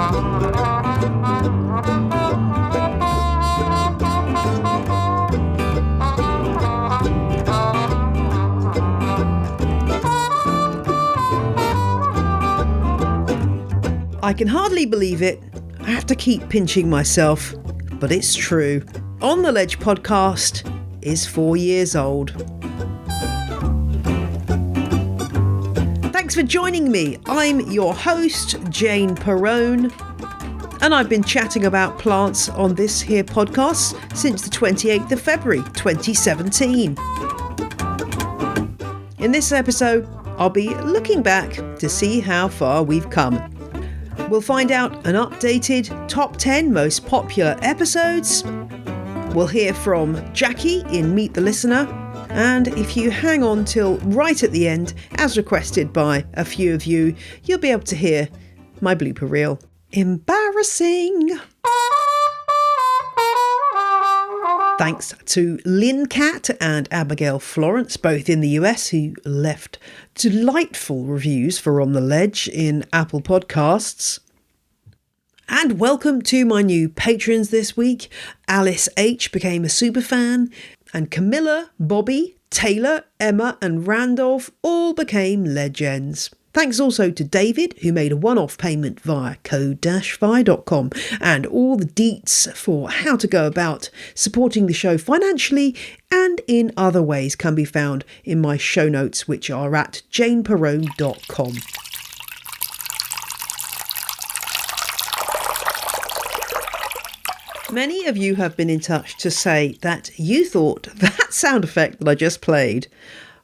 I can hardly believe it. I have to keep pinching myself, but it's true. On the Ledge podcast is 4 years old. Thanks for joining me. I'm your host, Jane Perrone, and I've been chatting about plants on this here podcast since the 28th of February 2017. In this episode, I'll be looking back to see how far we've come. We'll find out an updated top 10 most popular episodes. We'll hear from Jackie in Meet the Listener. And if you hang on till right at the end, as requested by a few of you, you'll be able to hear my blooper reel. Embarrassing! Thanks to Lynn Cat and Abigail Florence, both in the US, who left delightful reviews for On the Ledge in Apple Podcasts. And welcome to my new patrons this week. Alice H became a superfan, and Camilla, Bobby, Taylor, Emma and Randolph all became legends. Thanks also to David, who made a one-off payment via code-fi.com, and all the deets for how to go about supporting the show financially and in other ways can be found in my show notes, which are at janeperrone.com. Many of you have been in touch to say that you thought that sound effect that I just played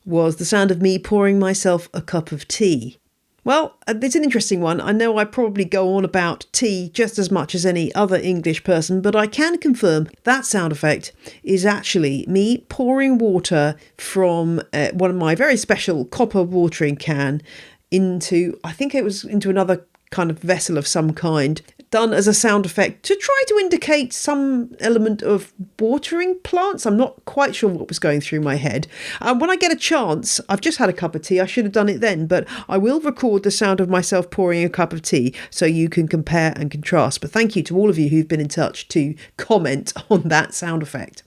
was the sound of me pouring myself a cup of tea. Well, it's an interesting one. I know I probably go on about tea just as much as any other English person, but I can confirm that sound effect is actually me pouring water from one of my very special copper watering can into another kind of vessel of some kind, done as a sound effect to try to indicate some element of watering plants. I'm not quite sure what was going through my head. When I get a chance, I've just had a cup of tea. I should have done it then, but I will record the sound of myself pouring a cup of tea so you can compare and contrast. But thank you to all of you who've been in touch to comment on that sound effect.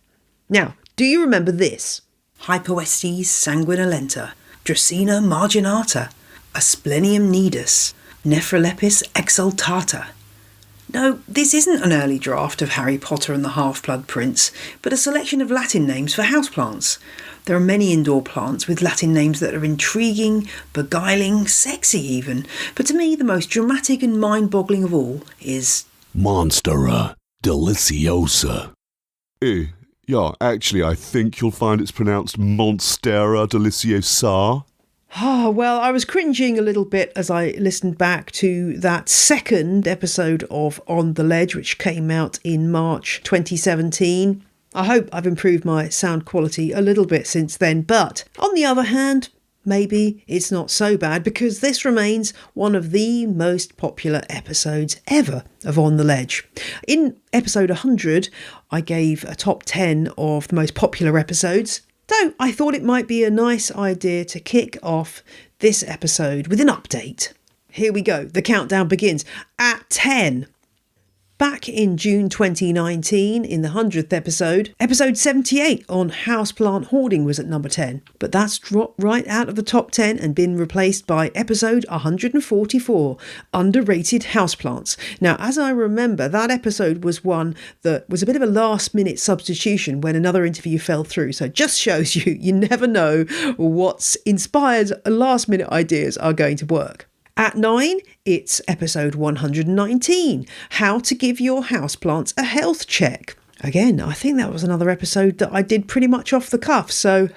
Now, do you remember this? Hypoestes sanguinolenta, Dracaena marginata, Asplenium nidus, Nephrolepis exultata. No, this isn't an early draft of Harry Potter and the Half-Blood Prince, but a selection of Latin names for houseplants. There are many indoor plants with Latin names that are intriguing, beguiling, sexy even, but to me the most dramatic and mind-boggling of all is Monstera deliciosa. Actually I think you'll find it's pronounced Monstera deliciosa. Well, I was cringing a little bit as I listened back to that second episode of On the Ledge, which came out in March 2017. I hope I've improved my sound quality a little bit since then, but on the other hand, maybe it's not so bad because this remains one of the most popular episodes ever of On the Ledge. In episode 100, I gave a top 10 of the most popular episodes. So I thought it might be a nice idea to kick off this episode with an update. Here we go. The countdown begins at 10. Back in June 2019, in the 100th episode 78 on houseplant hoarding was at number 10. But that's dropped right out of the top 10 and been replaced by episode 144, underrated houseplants. Now, as I remember, that episode was one that was a bit of a last-minute substitution when another interview fell through. So it just shows you never know what's inspired last-minute ideas are going to work. At 9, it's episode 119, How to Give Your Houseplants a Health Check. Again, I think that was another episode that I did pretty much off the cuff, so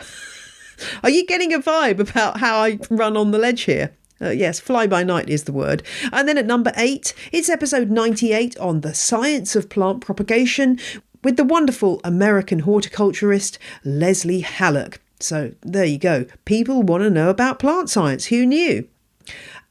are you getting a vibe about how I run On the Ledge here? Yes, fly by night is the word. And then at number 8, it's episode 98 on the science of plant propagation with the wonderful American horticulturist Leslie Halleck. So there you go. People want to know about plant science. Who knew?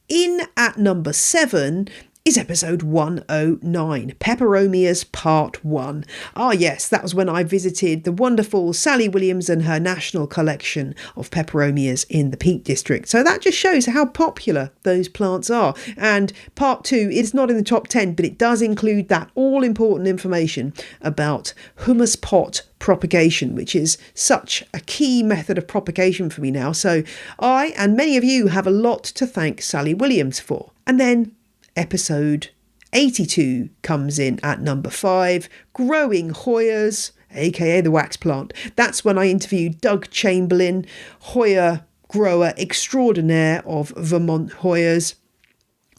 In at number 7, is episode 109, Peperomias Part 1. Ah yes, that was when I visited the wonderful Sally Williams and her national collection of peperomias in the Peak District. So that just shows how popular those plants are. And Part 2 is not in the top 10, but it does include that all-important information about humus pot propagation, which is such a key method of propagation for me now. So I and many of you have a lot to thank Sally Williams for. And then episode 82 comes in at number 5, Growing Hoyas, aka the wax plant. That's when I interviewed Doug Chamberlain, Hoya grower extraordinaire of Vermont Hoyas.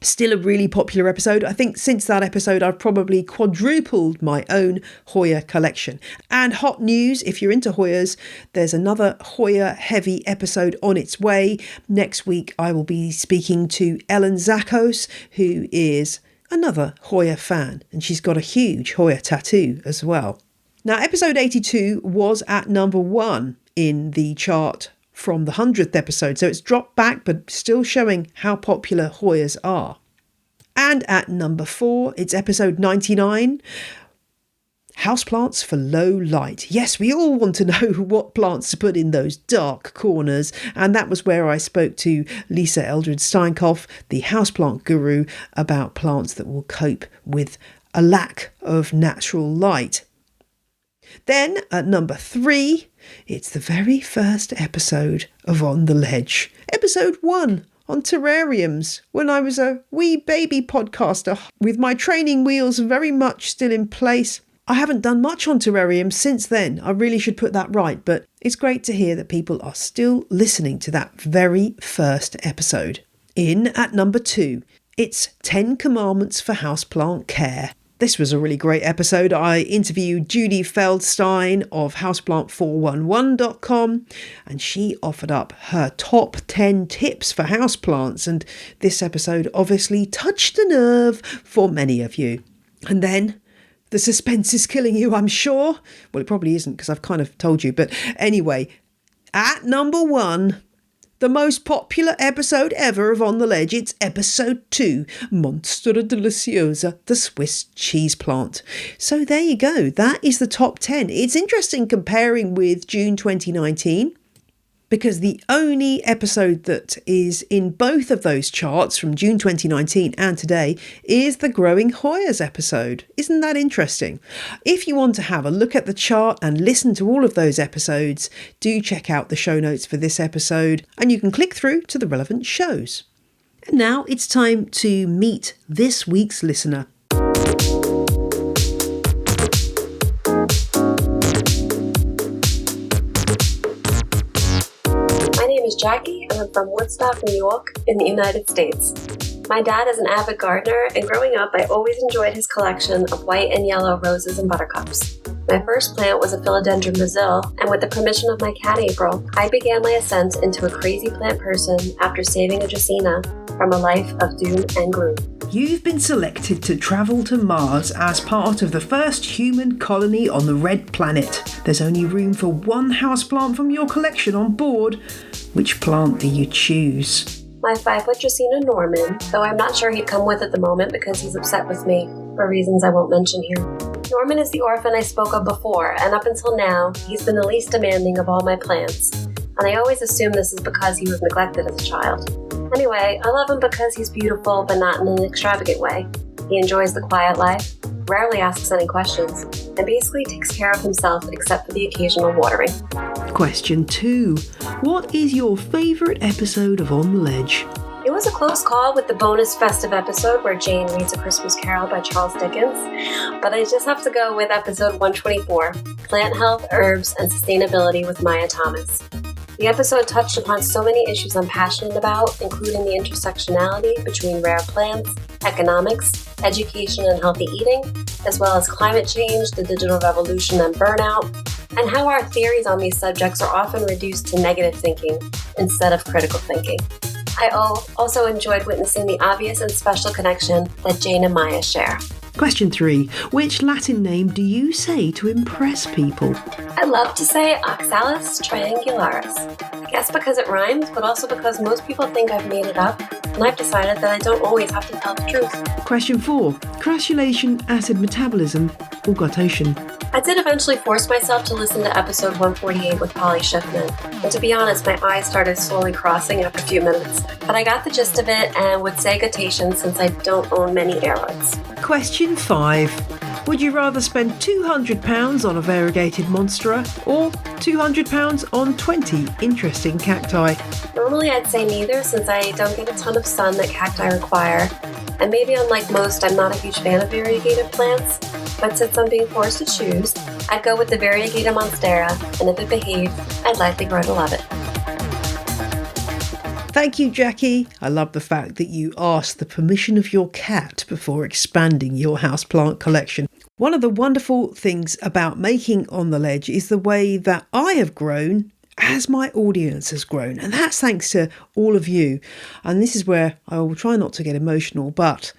Still a really popular episode. I think since that episode I've probably quadrupled my own Hoya collection. And hot news, if you're into Hoyas, there's another Hoya heavy episode on its way. Next week I will be speaking to Ellen Zakos, who is another Hoya fan, and she's got a huge Hoya tattoo as well. Now episode 82 was at number 1 in the chart from the 100th episode, so it's dropped back but still showing how popular Hoyas are. And at number 4, it's episode 99, Houseplants for Low Light. Yes, we all want to know what plants to put in those dark corners, and that was where I spoke to Lisa Eldred Steinkopf, the houseplant guru, about plants that will cope with a lack of natural light. Then at number 3, it's the very first episode of On the Ledge, episode 1 on terrariums, when I was a wee baby podcaster with my training wheels very much still in place. I haven't done much on terrariums since then. I really should put that right, but it's great to hear that people are still listening to that very first episode. In at number 2, it's 10 Commandments for Houseplant Care. This was a really great episode. I interviewed Judy Feldstein of houseplant411.com, and she offered up her top 10 tips for houseplants, and this episode obviously touched a nerve for many of you. And then the suspense is killing you, I'm sure. Well, it probably isn't because I've kind of told you, but anyway, at number 1, the most popular episode ever of On the Ledge, it's episode 2, Monstra Deliciosa, the Swiss cheese plant. So there you go, that is the top 10. It's interesting comparing with June 2019, because the only episode that is in both of those charts from June 2019 and today is the Growing Hoyas episode. Isn't that interesting? If you want to have a look at the chart and listen to all of those episodes, do check out the show notes for this episode, and you can click through to the relevant shows. And now it's time to meet this week's listener. Jackie, and I'm from Woodstock, New York, in the United States. My dad is an avid gardener, and growing up, I always enjoyed his collection of white and yellow roses and buttercups. My first plant was a philodendron Brazil, and with the permission of my cat April, I began my ascent into a crazy plant person after saving a Dracaena from a life of doom and gloom. You've been selected to travel to Mars as part of the first human colony on the Red Planet. There's only room for one houseplant from your collection on board. Which plant do you choose? My 5-foot Dracaena Norman, though I'm not sure he'd come with at the moment because he's upset with me, for reasons I won't mention here. Norman is the orphan I spoke of before, and up until now, he's been the least demanding of all my plants. And I always assume this is because he was neglected as a child. Anyway, I love him because he's beautiful, but not in an extravagant way. He enjoys the quiet life, rarely asks any questions, and basically takes care of himself except for the occasional watering. Question 2. What is your favourite episode of On the Ledge? It was a close call with the bonus festive episode where Jane reads A Christmas Carol by Charles Dickens, but I just have to go with episode 124, Plant Health, Herbs, and Sustainability with Maya Thomas. The episode touched upon so many issues I'm passionate about, including the intersectionality between rare plants, economics, education and healthy eating, as well as climate change, the digital revolution and burnout, and how our theories on these subjects are often reduced to negative thinking instead of critical thinking. I also enjoyed witnessing the obvious and special connection that Jane and Maya share. Question 3. Which Latin name do you say to impress people? I love to say Oxalis triangularis. I guess because it rhymes, but also because most people think I've made it up. and I've decided that I don't always have to tell the truth. Question 4. Crassulation, acid metabolism, or guttation? I did eventually force myself to listen to episode 148 with Polly Schiffman, and to be honest, my eyes started slowly crossing after a few minutes. But I got the gist of it and would say guttation since I don't own many aroids. Question 5. Would you rather spend £200 on a variegated monstera or £200 on 20 interesting cacti? Normally I'd say neither since I don't get a ton of sun that cacti require, and maybe unlike most, I'm not a huge fan of variegated plants, but since I'm being forced to choose, I'd go with the variegated monstera, and if it behaved, I'd likely grow to love it. Thank you, Jackie. I love the fact that you asked the permission of your cat before expanding your houseplant collection. One of the wonderful things about making On the Ledge is the way that I have grown as my audience has grown. And that's thanks to all of you. And this is where I will try not to get emotional, but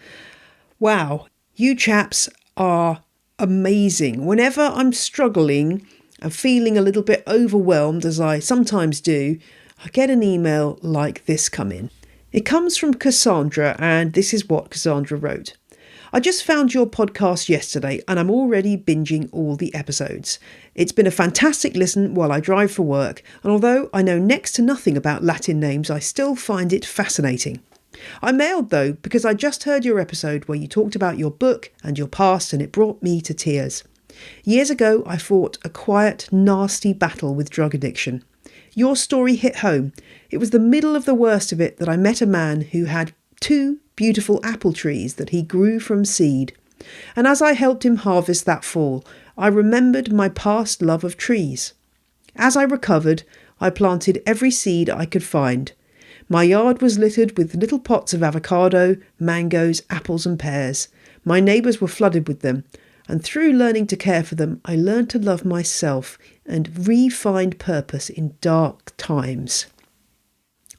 wow, you chaps are amazing. Whenever I'm struggling and feeling a little bit overwhelmed, as I sometimes do, I get an email like this come in. It comes from Cassandra, and this is what Cassandra wrote. I just found your podcast yesterday and I'm already binging all the episodes. It's been a fantastic listen while I drive for work, and although I know next to nothing about Latin names, I still find it fascinating. I mailed though because I just heard your episode where you talked about your book and your past, and it brought me to tears. Years ago, I fought a quiet, nasty battle with drug addiction. Your story hit home. It was the middle of the worst of it that I met a man who had 2 beautiful apple trees that he grew from seed. And as I helped him harvest that fall, I remembered my past love of trees. As I recovered, I planted every seed I could find. My yard was littered with little pots of avocado, mangoes, apples and pears. My neighbours were flooded with them, and through learning to care for them, I learned to love myself and re-find purpose in dark times.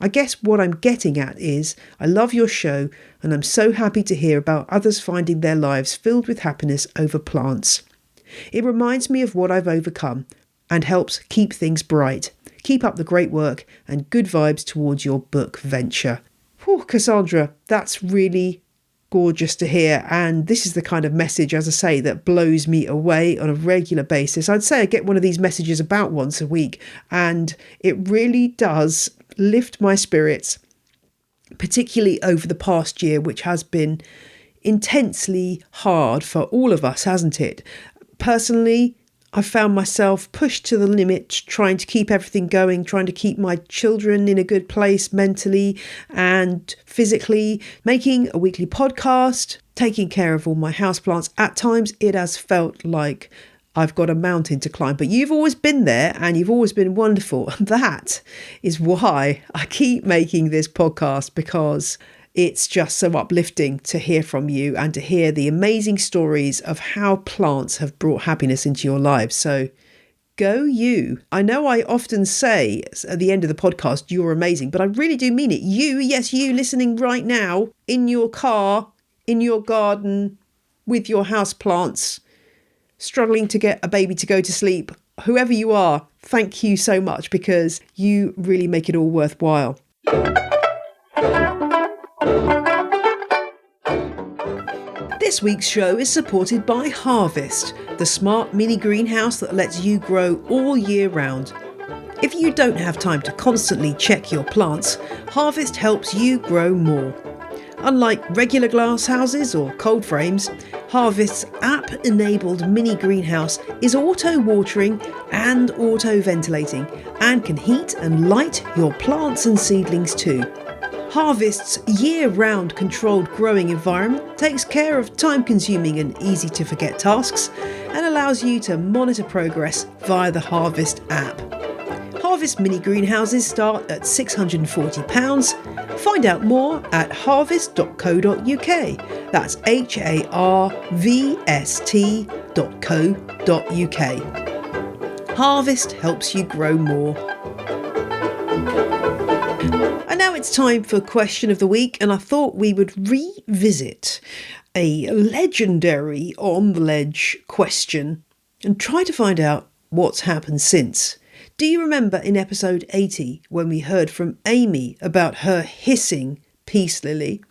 I guess what I'm getting at is, I love your show and I'm so happy to hear about others finding their lives filled with happiness over plants. It reminds me of what I've overcome and helps keep things bright. Keep up the great work and good vibes towards your book venture. Whew, Cassandra, that's really gorgeous to hear, and this is the kind of message, as I say, that blows me away on a regular basis. I'd say I get one of these messages about once a week, and it really does lift my spirits, particularly over the past year, which has been intensely hard for all of us, hasn't it? Personally, I found myself pushed to the limit, trying to keep everything going, trying to keep my children in a good place mentally and physically, making a weekly podcast, taking care of all my houseplants. At times, it has felt like I've got a mountain to climb, but you've always been there and you've always been wonderful. And that is why I keep making this podcast, because it's just so uplifting to hear from you and to hear the amazing stories of how plants have brought happiness into your lives. So go you. I know I often say at the end of the podcast, you're amazing, but I really do mean it. You, yes, you listening right now, in your car, in your garden, with your house plants, struggling to get a baby to go to sleep, whoever you are, thank you so much, because you really make it all worthwhile. This week's show is supported by Harvest, the smart mini greenhouse that lets you grow all year round. If you don't have time to constantly check your plants, Harvest helps you grow more. Unlike regular glass houses or cold frames, Harvest's app-enabled mini greenhouse is auto-watering and auto-ventilating and can heat and light your plants and seedlings too. Harvest's year-round controlled growing environment takes care of time-consuming and easy-to-forget tasks and allows you to monitor progress via the Harvest app. Harvest mini greenhouses start at £640. Find out more at harvest.co.uk. That's harvest.co.uk. Harvest helps you grow more. And now it's time for Question of the Week, and I thought we would revisit a legendary On the Ledge question and try to find out what's happened since. Do you remember in episode 80 when we heard from Amy about her hissing, peace lily.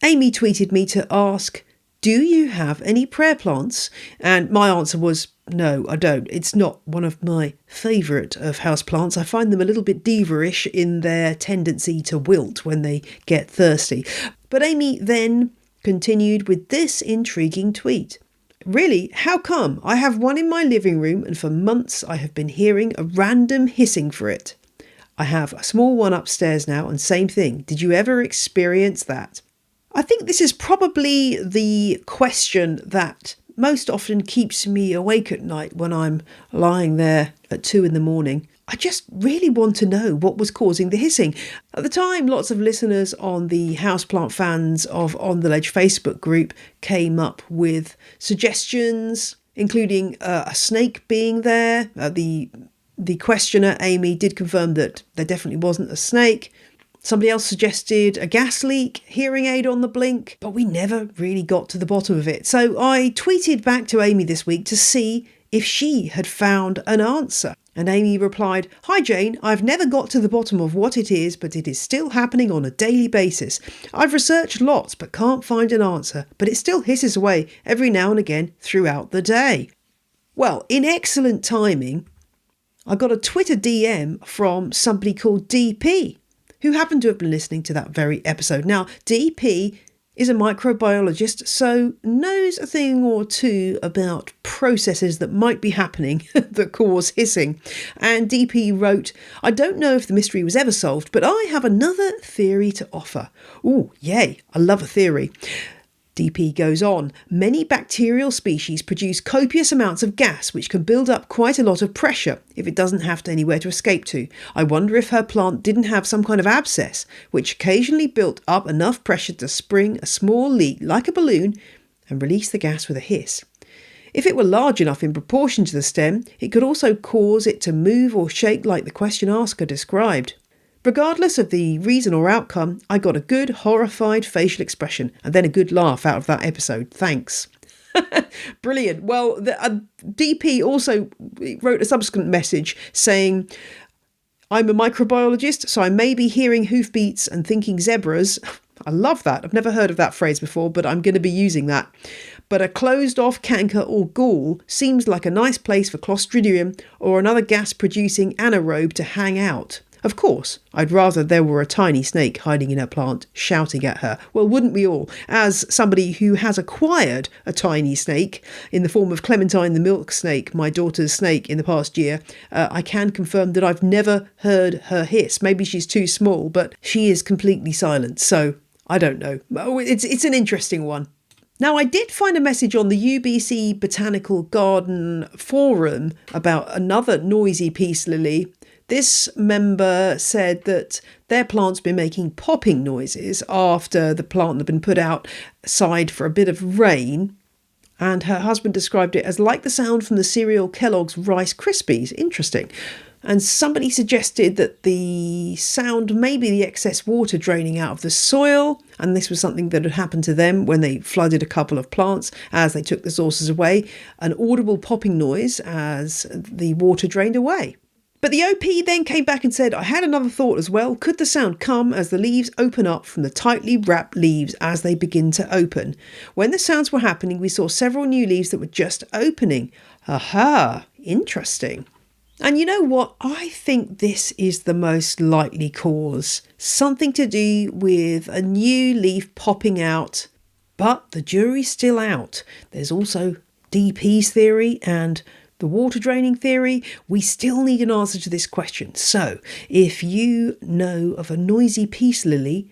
Amy tweeted me to ask, do you have any prayer plants? And my answer was, no, I don't. It's not one of my favourite of houseplants. I find them a little bit diva-ish in their tendency to wilt when they get thirsty. But Amy then continued with this intriguing tweet. Really, how come? I have one in my living room and for months I have been hearing a random hissing for it. I have a small one upstairs now and same thing. Did you ever experience that? I think this is probably the question that most often keeps me awake at night when I'm lying there at 2 a.m. I just really want to know what was causing the hissing. At the time, lots of listeners on the Houseplant Fans of On the Ledge Facebook group came up with suggestions, including a snake being there. The questioner, Amy, did confirm that there definitely wasn't a snake. Somebody else suggested a gas leak, hearing aid on the blink, but we never really got to the bottom of it. So I tweeted back to Amy this week to see if she had found an answer. And Amy replied, "Hi Jane, I've never got to the bottom of what it is, but it is still happening on a daily basis. I've researched lots but can't find an answer, but it still hisses away every now and again throughout the day." Well, in excellent timing, I got a Twitter DM from somebody called DP, who happened to have been listening to that very episode. Now, DP is a microbiologist, so knows a thing or two about processes that might be happening that cause hissing. And DP wrote, "I don't know if the mystery was ever solved, but I have another theory to offer." Ooh, yay, I love a theory. DP goes on, "Many bacterial species produce copious amounts of gas which can build up quite a lot of pressure if it doesn't have anywhere to escape to. I wonder if her plant didn't have some kind of abscess which occasionally built up enough pressure to spring a small leak like a balloon and release the gas with a hiss. If it were large enough in proportion to the stem, it could also cause it to move or shake like the question asker described. Regardless of the reason or outcome, I got a good horrified facial expression and then a good laugh out of that episode. Thanks." Brilliant. Well, DP also wrote a subsequent message saying, "I'm a microbiologist, so I may be hearing hoofbeats and thinking zebras." I love that. I've never heard of that phrase before, but I'm going to be using that. "But a closed-off canker or ghoul seems like a nice place for Clostridium or another gas-producing anaerobe to hang out. Of course, I'd rather there were a tiny snake hiding in her plant, shouting at her. Well, wouldn't we all? As somebody who has acquired a tiny snake in the form of Clementine the milk snake, my daughter's snake, in the past year, I can confirm that I've never heard her hiss. Maybe she's too small, but she is completely silent. So I don't know. It's an interesting one. Now, I did find a message on the UBC Botanical Garden forum about another noisy peace lily. This member said that their plant's been making popping noises after the plant had been put outside for a bit of rain. And her husband described it as like the sound from the cereal Kellogg's Rice Krispies. Interesting. And somebody suggested that the sound may be the excess water draining out of the soil. And this was something that had happened to them when they flooded a couple of plants as they took the sources away. An audible popping noise as the water drained away. But the OP then came back and said, "I had another thought as well. Could the sound come as the leaves open up from the tightly wrapped leaves as they begin to open? When the sounds were happening, we saw several new leaves that were just opening." Aha, interesting. And you know what? I think this is the most likely cause. Something to do with a new leaf popping out. But the jury's still out. There's also DP's theory and the water draining theory. We still need an answer to this question. So if you know of a noisy peace lily,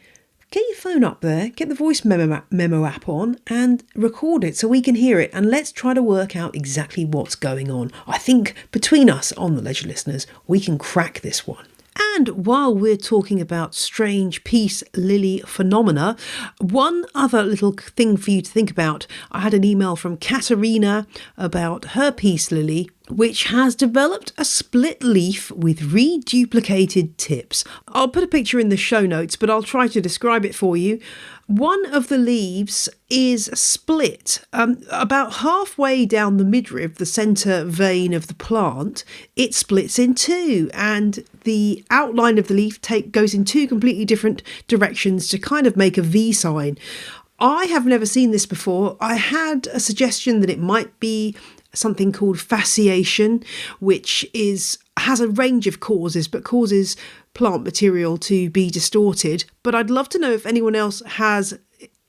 get your phone up there, get the voice memo app on and record it so we can hear it. And let's try to work out exactly what's going on. I think between us on the Ledger listeners, we can crack this one. And while we're talking about strange peace lily phenomena, one other little thing for you to think about. I had an email from Katerina about her peace lily, which has developed a split leaf with reduplicated tips. I'll put a picture in the show notes, but I'll try to describe it for you. One of the leaves is split about halfway down the midrib, the centre vein of the plant. It splits in two, and the outline of the leaf goes in two completely different directions to kind of make a V sign. I have never seen this before. I had a suggestion that it might be something called fasciation, which has a range of causes, but causes plant material to be distorted. But I'd love to know if anyone else has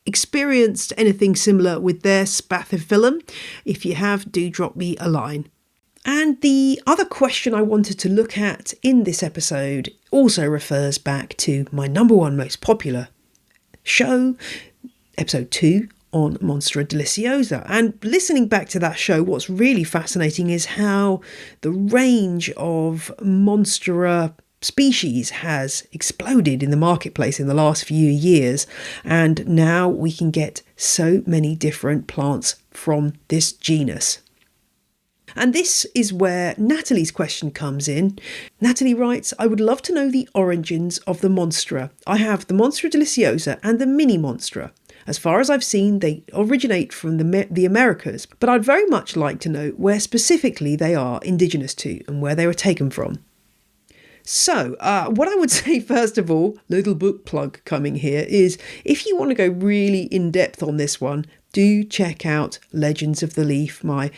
experienced anything similar with their spathiphyllum. If you have, do drop me a line. And the other question I wanted to look at in this episode also refers back to my number one most popular show, episode 2 on Monstera deliciosa. And listening back to that show, what's really fascinating is how the range of Monstera species has exploded in the marketplace in the last few years, and now we can get so many different plants from this genus. And this is where Natalie's question comes in. Natalie writes, I would love to know the origins of the Monstera. I have the Monstera deliciosa and the mini Monstera. As far as I've seen, they originate from the Americas, but I'd very much like to know where specifically they are indigenous to and where they were taken from. So, what I would say first of all, little book plug coming here, is if you want to go really in depth on this one, do check out Legends of the Leaf, my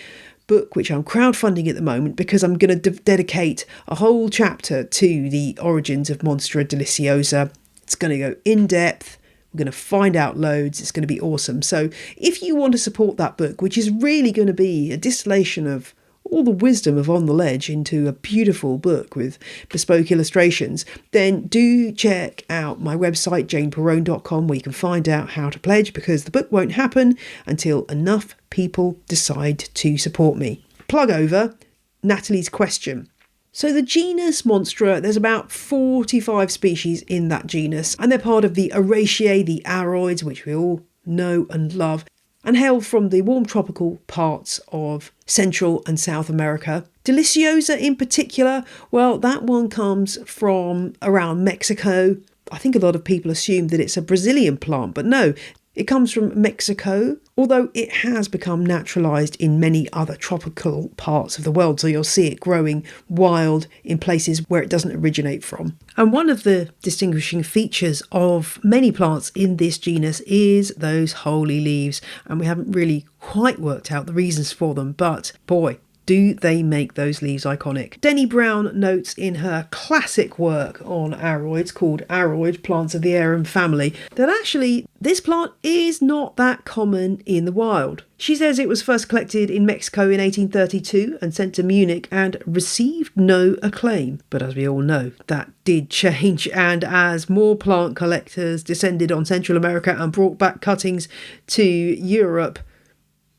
book, which I'm crowdfunding at the moment, because I'm going to dedicate a whole chapter to the origins of Monstera deliciosa. It's going to go in depth. We're going to find out loads. It's going to be awesome. So if you want to support that book, which is really going to be a distillation of all the wisdom of On the Ledge into a beautiful book with bespoke illustrations, then do check out my website, janeperrone.com, where you can find out how to pledge, because the book won't happen until enough people decide to support me. Plug over Natalie's question. So the genus Monstera, there's about 45 species in that genus, and they're part of the Oraceae, the aroids, which we all know and love, and hail from the warm tropical parts of Central and South America. Deliciosa in particular, well, that one comes from around Mexico. I think a lot of people assume that it's a Brazilian plant, but no, it comes from Mexico, although it has become naturalised in many other tropical parts of the world, so you'll see it growing wild in places where it doesn't originate from. And one of the distinguishing features of many plants in this genus is those holy leaves, and we haven't really quite worked out the reasons for them, but boy, do they make those leaves iconic. Denny Brown notes in her classic work on aroids called Aroid, Plants of the Arum Family, that actually this plant is not that common in the wild. She says it was first collected in Mexico in 1832 and sent to Munich and received no acclaim. But as we all know, that did change, and as more plant collectors descended on Central America and brought back cuttings to Europe,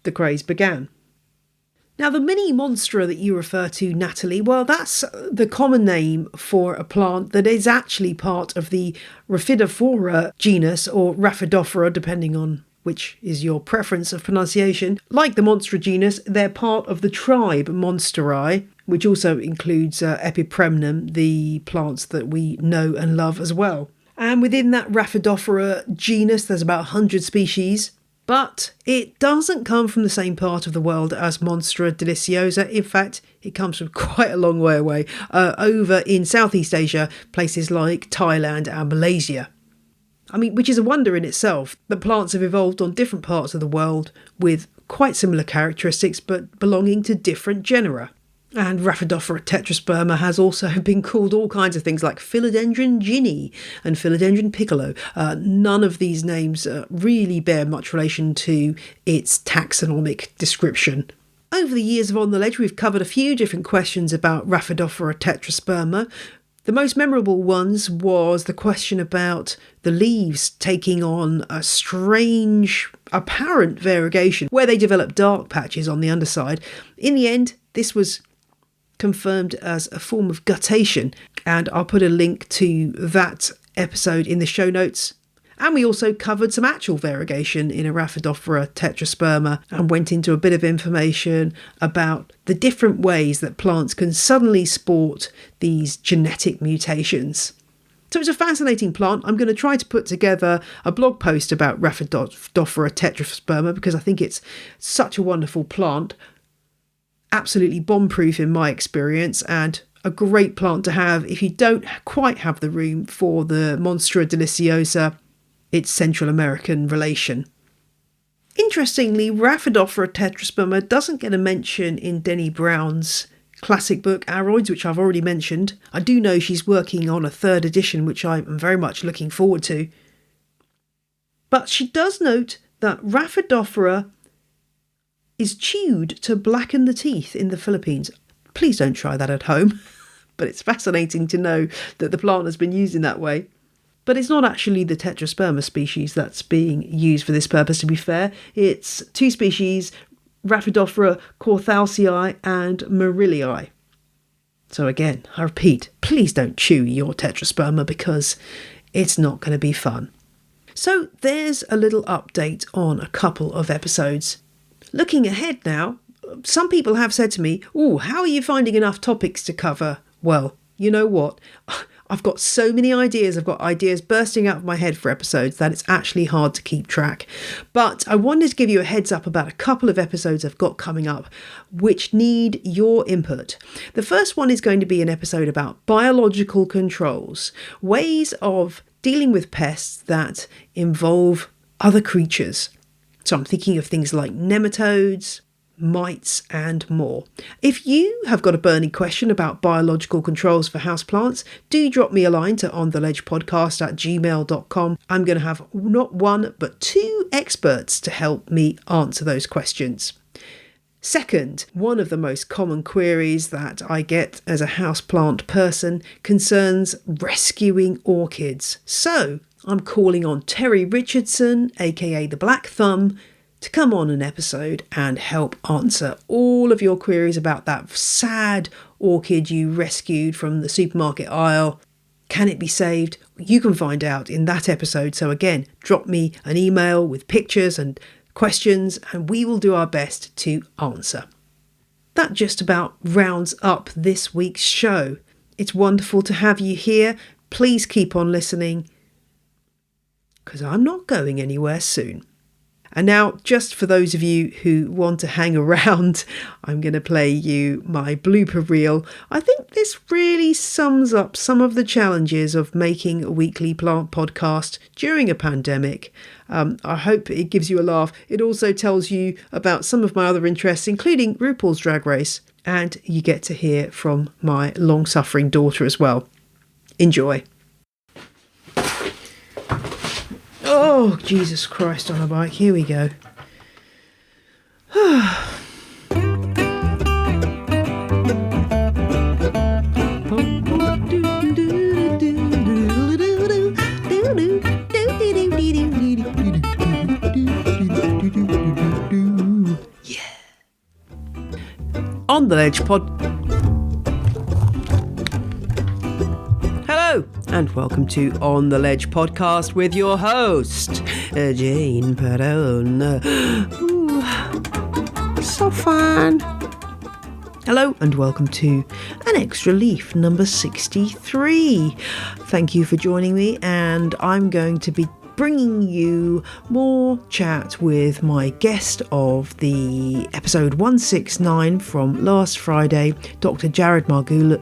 the craze began. Now, the mini Monstera that you refer to, Natalie, well, that's the common name for a plant that is actually part of the Rhaphidophora genus, or Rhaphidophora, depending on which is your preference of pronunciation. Like the Monstera genus, they're part of the tribe Monsterae, which also includes Epipremnum, the plants that we know and love as well. And within that Rhaphidophora genus, there's about 100 species. But it doesn't come from the same part of the world as Monstera deliciosa. In fact, it comes from quite a long way away, over in Southeast Asia, places like Thailand and Malaysia. I mean, which is a wonder in itself that plants have evolved on different parts of the world with quite similar characteristics, but belonging to different genera. And Rhaphidophora tetrasperma has also been called all kinds of things like Philodendron ginny and Philodendron piccolo. None of these names really bear much relation to its taxonomic description. Over the years of On the Ledge, we've covered a few different questions about Rhaphidophora tetrasperma. The most memorable ones was the question about the leaves taking on a strange apparent variegation where they develop dark patches on the underside. In the end, this was confirmed as a form of guttation, and I'll put a link to that episode in the show notes. And we also covered some actual variegation in a Rhaphidophora tetrasperma and went into a bit of information about the different ways that plants can suddenly sport these genetic mutations. So it's a fascinating plant. I'm going to try to put together a blog post about Rhaphidophora tetrasperma because I think it's such a wonderful plant. Absolutely bomb-proof in my experience, and a great plant to have if you don't quite have the room for the Monstera deliciosa, its Central American relation. Interestingly, Rhaphidophora tetrasperma doesn't get a mention in Denny Brown's classic book Aroids, which I've already mentioned. I do know she's working on a third edition, which I'm very much looking forward to. But she does note that Rhaphidophora is chewed to blacken the teeth in the Philippines. Please don't try that at home, but it's fascinating to know that the plant has been used in that way. But it's not actually the tetrasperma species that's being used for this purpose, to be fair. It's two species, Rhaphidophora corthalsii and Marillii. So again, I repeat, please don't chew your tetrasperma because it's not going to be fun. So there's a little update on a couple of episodes. Looking ahead now, some people have said to me, how are you finding enough topics to cover? Well, you know what? I've got so many ideas. I've got ideas bursting out of my head for episodes that it's actually hard to keep track. But I wanted to give you a heads up about a couple of episodes I've got coming up which need your input. The first one is going to be an episode about biological controls, ways of dealing with pests that involve other creatures. So I'm thinking of things like nematodes, mites and more. If you have got a burning question about biological controls for houseplants, do drop me a line to ontheledgepodcast@gmail.com. I'm going to have not one but two experts to help me answer those questions. Second, one of the most common queries that I get as a houseplant person concerns rescuing orchids. So I'm calling on Terry Richardson, aka the Black Thumb, to come on an episode and help answer all of your queries about that sad orchid you rescued from the supermarket aisle. Can it be saved? You can find out in that episode. So again, drop me an email with pictures and questions and we will do our best to answer. That just about rounds up this week's show. It's wonderful to have you here. Please keep on listening because I'm not going anywhere soon. And now, just for those of you who want to hang around, I'm going to play you my blooper reel. I think this really sums up some of the challenges of making a weekly plant podcast during a pandemic. I hope it gives you a laugh. It also tells you about some of my other interests, including RuPaul's Drag Race. And you get to hear from my long-suffering daughter as well. Enjoy. Oh, Jesus Christ on a bike. Here we go. Yeah. On the Ledge Pod. Hello and welcome to On the Ledge podcast with your host, Jane Perrone. So fun. Hello and welcome to an extra leaf number 63. Thank you for joining me, and I'm going to be bringing you more chat with my guest of the episode 169 from last Friday, Dr. Jared Margulis.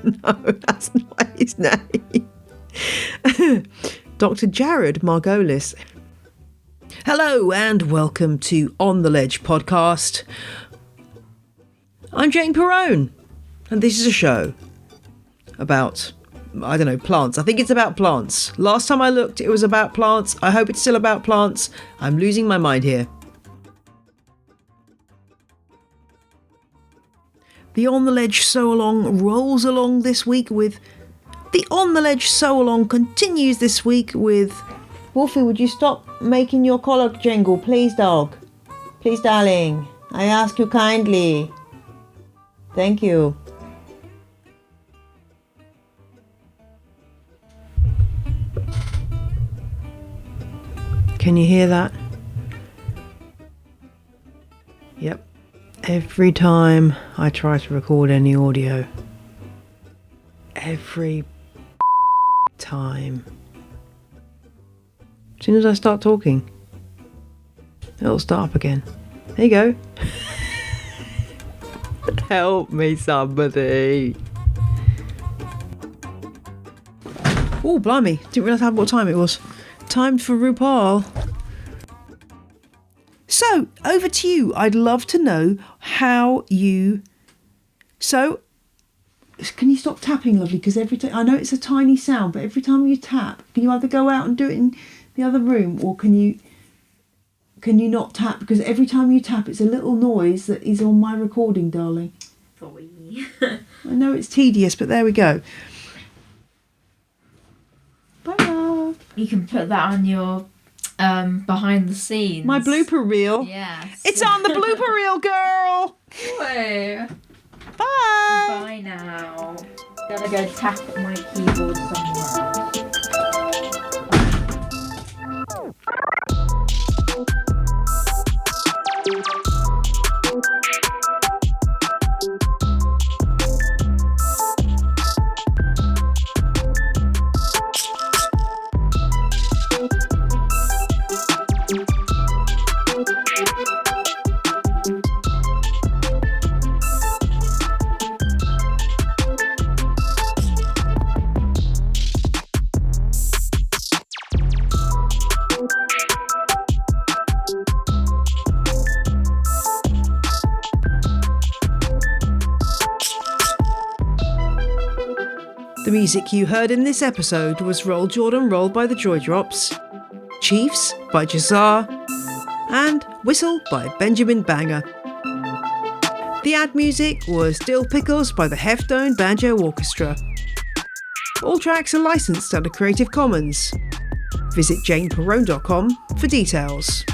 No, that's not his name. Dr. Jared Margolis. Hello and welcome to On the Ledge podcast. I'm Jane Perrone, and this is a show about, plants. I think it's about plants. Last time I looked, it was about plants. I hope it's still about plants. I'm losing my mind here. The On the Ledge Sew-Along rolls along this week with... The On the Ledge Sew-Along continues this week with... Wolfie, would you stop making your collar jingle, please, dog? Please, darling. I ask you kindly. Thank you. Can you hear that? Yep. Every time I try to record any audio, every time. As soon as I start talking, it'll start up again. There you go. Help me, somebody. Oh, blimey. Didn't realise what time it was. Time for RuPaul. So, over to you. I'd love to know how you... So, can you stop tapping, lovely? Because every time... I know it's a tiny sound, but every time you tap, can you either go out and do it in the other room, or can you not tap? Because every time you tap, it's a little noise that is on my recording, darling. Sorry. I know it's tedious, but there we go. Bye, love. You can put that on your behind the scenes. My blooper reel. Yes. It's on the blooper reel, girl. Whoa. Bye. Bye now. Gotta go tap at my keyboard somewhere. The music you heard in this episode was Roll Jordan Roll by the Joy Drops, Chiefs by Jazar, and Whistle by Benjamin Banger. The ad music was Dill Pickles by the Heftone Banjo Orchestra. All tracks are licensed under Creative Commons. Visit janeperrone.com for details.